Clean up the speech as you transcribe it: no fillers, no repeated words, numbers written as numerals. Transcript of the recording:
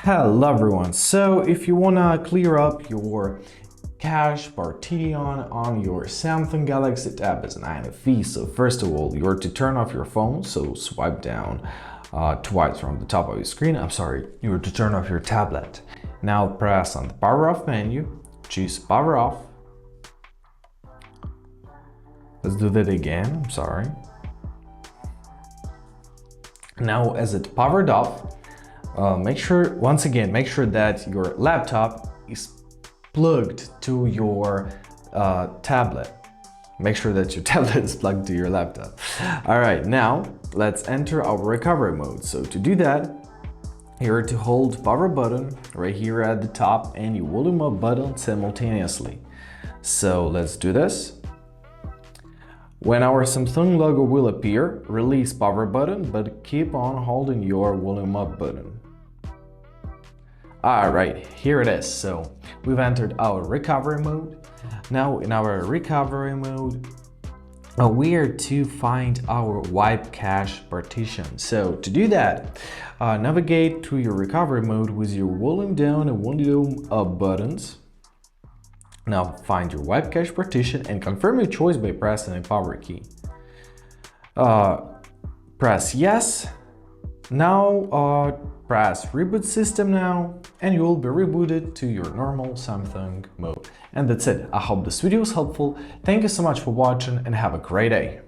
Hello everyone, so if you wanna clear up your cache partition on your Samsung Galaxy Tab as an INFE, so first of all, you're to turn off your phone, so swipe down twice from the top of your screen. You're to turn off your tablet. Now press on the power off menu, choose power off. Let's do that again, Now as it powered off, make sure that your laptop is plugged to your tablet. Make sure that your tablet is plugged to your laptop. All right, now let's enter our recovery mode. So to do that, you're to hold power button right here at the top and your volume up button simultaneously. So let's do this. When our Samsung logo will appear, release power button, but keep on holding your volume up button. Alright, here it is. So we've entered our recovery mode. Now in our recovery mode, we are to find our wipe cache partition. So to do that, navigate to your recovery mode with your volume down and volume up buttons. Now find your wipe cache partition and confirm your choice by pressing the power key. Press yes. Now press reboot system now, and you will be rebooted to your normal Samsung mode. And that's it. I hope this video was helpful. Thank you so much for watching and have a great day.